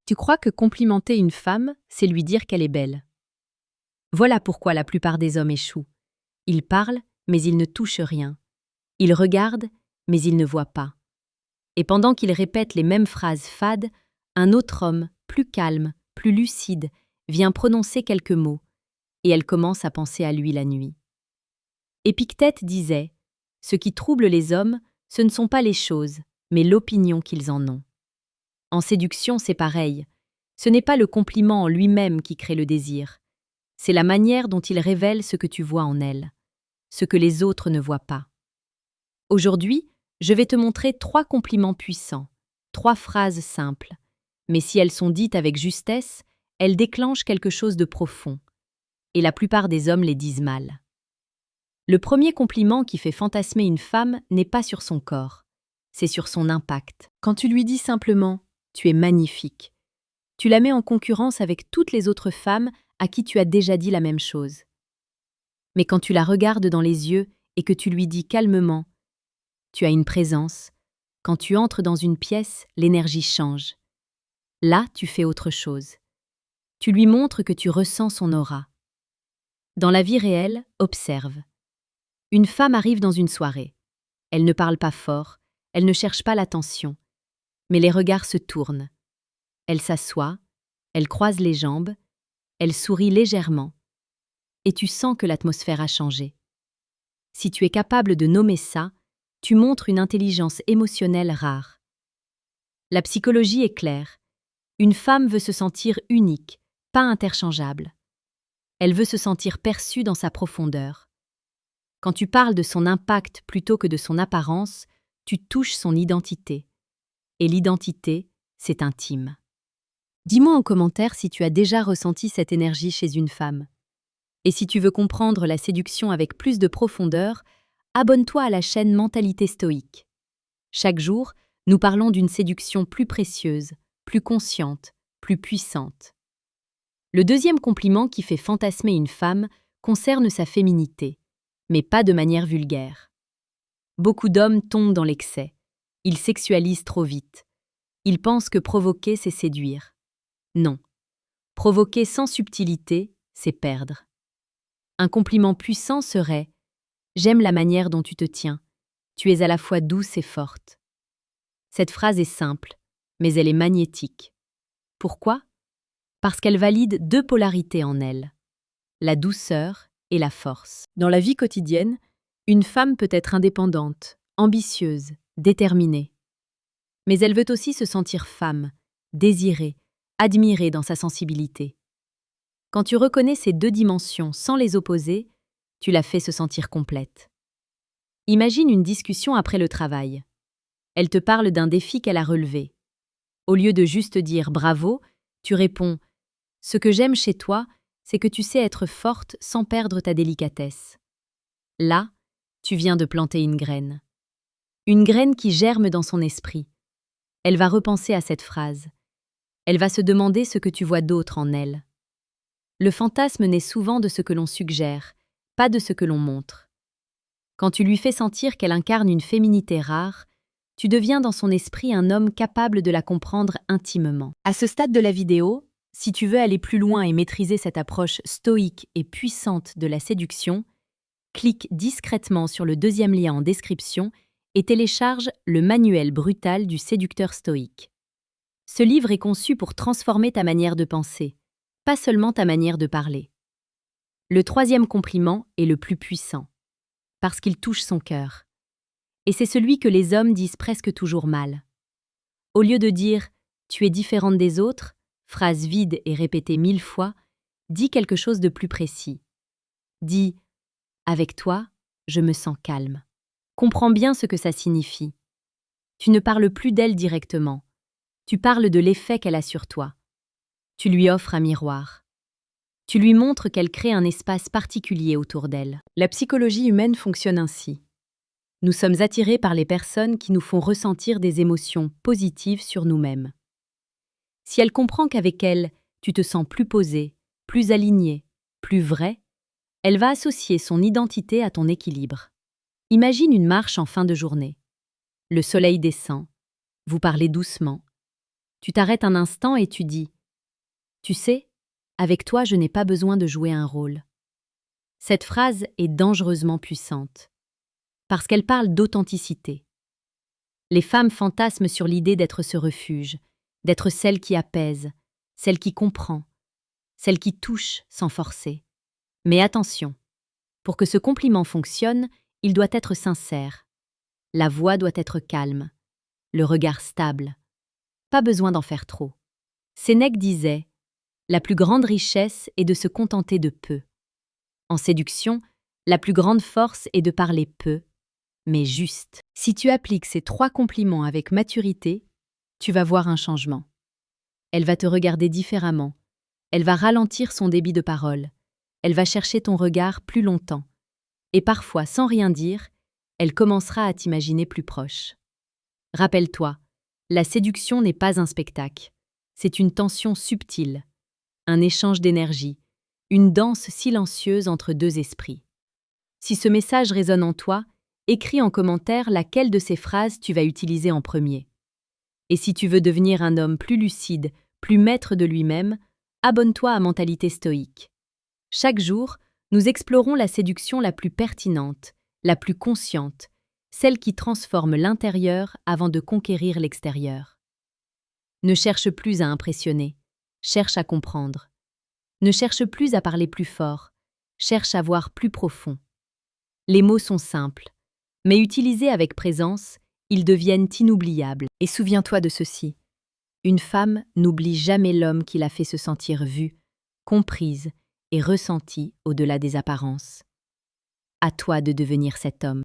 Tu crois que complimenter une femme, c'est lui dire qu'elle est belle. Voilà pourquoi la plupart des hommes échouent. Ils parlent, mais ils ne touchent rien. Ils regardent, mais ils ne voient pas. Et pendant qu'ils répètent les mêmes phrases fades, un autre homme, plus calme, plus lucide, vient prononcer quelques mots, et elle commence à penser à lui la nuit. Épictète disait « Ce qui trouble les hommes, ce ne sont pas les choses, mais l'opinion qu'ils en ont. » En séduction, c'est pareil. Ce n'est pas le compliment en lui-même qui crée le désir. C'est la manière dont il révèle ce que tu vois en elle, ce que les autres ne voient pas. Aujourd'hui, je vais te montrer 3 compliments puissants, 3 phrases simples. Mais si elles sont dites avec justesse, elles déclenchent quelque chose de profond. Et la plupart des hommes les disent mal. Le premier compliment qui fait fantasmer une femme n'est pas sur son corps, c'est sur son impact. Quand tu lui dis simplement « tu es magnifique », tu la mets en concurrence avec toutes les autres femmes à qui tu as déjà dit la même chose. Mais quand tu la regardes dans les yeux et que tu lui dis calmement « tu as une présence », quand tu entres dans une pièce, l'énergie change. Là, tu fais autre chose. Tu lui montres que tu ressens son aura. Dans la vie réelle, observe. Une femme arrive dans une soirée. Elle ne parle pas fort, elle ne cherche pas l'attention. Mais les regards se tournent. Elle s'assoit, elle croise les jambes, elle sourit légèrement. Et tu sens que l'atmosphère a changé. Si tu es capable de nommer ça, tu montres une intelligence émotionnelle rare. La psychologie est claire. Une femme veut se sentir unique, pas interchangeable. Elle veut se sentir perçue dans sa profondeur. Quand tu parles de son impact plutôt que de son apparence, tu touches son identité. Et l'identité, c'est intime. Dis-moi en commentaire si tu as déjà ressenti cette énergie chez une femme. Et si tu veux comprendre la séduction avec plus de profondeur, abonne-toi à la chaîne Mentalité Stoïque. Chaque jour, nous parlons d'une séduction plus précieuse, plus consciente, plus puissante. Le deuxième compliment qui fait fantasmer une femme concerne sa féminité, mais pas de manière vulgaire. Beaucoup d'hommes tombent dans l'excès. Ils sexualisent trop vite. Ils pensent que provoquer, c'est séduire. Non. Provoquer sans subtilité, c'est perdre. Un compliment puissant serait « J'aime la manière dont tu te tiens. Tu es à la fois douce et forte. » Cette phrase est simple, mais elle est magnétique. Pourquoi ? Parce qu'elle valide 2 polarités en elle, la douceur et la force. Dans la vie quotidienne, une femme peut être indépendante, ambitieuse, déterminée. Mais elle veut aussi se sentir femme, désirée, admirée dans sa sensibilité. Quand tu reconnais ces 2 dimensions sans les opposer, tu la fais se sentir complète. Imagine une discussion après le travail. Elle te parle d'un défi qu'elle a relevé. Au lieu de juste dire « bravo », tu réponds « ce que j'aime chez toi, c'est que tu sais être forte sans perdre ta délicatesse. » Là, tu viens de planter une graine. Une graine qui germe dans son esprit. Elle va repenser à cette phrase. Elle va se demander ce que tu vois d'autre en elle. Le fantasme naît souvent de ce que l'on suggère, pas de ce que l'on montre. Quand tu lui fais sentir qu'elle incarne une féminité rare, tu deviens dans son esprit un homme capable de la comprendre intimement. À ce stade de la vidéo, si tu veux aller plus loin et maîtriser cette approche stoïque et puissante de la séduction, clique discrètement sur le 2e lien en description et télécharge le manuel brutal du séducteur stoïque. Ce livre est conçu pour transformer ta manière de penser, pas seulement ta manière de parler. Le 3e compliment est le plus puissant, parce qu'il touche son cœur. Et c'est celui que les hommes disent presque toujours mal. Au lieu de dire « tu es différente des autres », phrase vide et répétée 1000 fois, dis quelque chose de plus précis. Dis « avec toi, je me sens calme ». Comprends bien ce que ça signifie. Tu ne parles plus d'elle directement. Tu parles de l'effet qu'elle a sur toi. Tu lui offres un miroir. Tu lui montres qu'elle crée un espace particulier autour d'elle. La psychologie humaine fonctionne ainsi. Nous sommes attirés par les personnes qui nous font ressentir des émotions positives sur nous-mêmes. Si elle comprend qu'avec elle, tu te sens plus posé, plus aligné, plus vrai, elle va associer son identité à ton équilibre. Imagine une marche en fin de journée. Le soleil descend, vous parlez doucement. Tu t'arrêtes un instant et tu dis « Tu sais, avec toi, je n'ai pas besoin de jouer un rôle ». Cette phrase est dangereusement puissante, parce qu'elle parle d'authenticité. Les femmes fantasment sur l'idée d'être ce refuge, d'être celle qui apaise, celle qui comprend, celle qui touche sans forcer. Mais attention, pour que ce compliment fonctionne, il doit être sincère. La voix doit être calme, le regard stable. Pas besoin d'en faire trop. Sénèque disait « La plus grande richesse est de se contenter de peu ». En séduction, la plus grande force est de parler peu, mais juste. Si tu appliques ces 3 compliments avec maturité, tu vas voir un changement. Elle va te regarder différemment. Elle va ralentir son débit de parole. Elle va chercher ton regard plus longtemps. Et parfois, sans rien dire, elle commencera à t'imaginer plus proche. Rappelle-toi, la séduction n'est pas un spectacle. C'est une tension subtile, un échange d'énergie, une danse silencieuse entre 2 esprits. Si ce message résonne en toi, écris en commentaire laquelle de ces phrases tu vas utiliser en premier. Et si tu veux devenir un homme plus lucide, plus maître de lui-même, abonne-toi à Mentalité Stoïque. Chaque jour, nous explorons la séduction la plus pertinente, la plus consciente, celle qui transforme l'intérieur avant de conquérir l'extérieur. Ne cherche plus à impressionner, cherche à comprendre. Ne cherche plus à parler plus fort, cherche à voir plus profond. Les mots sont simples, mais utilisés avec présence, ils deviennent inoubliables. Et souviens-toi de ceci, une femme n'oublie jamais l'homme qui l'a fait se sentir vue, comprise et ressentie au-delà des apparences. À toi de devenir cet homme.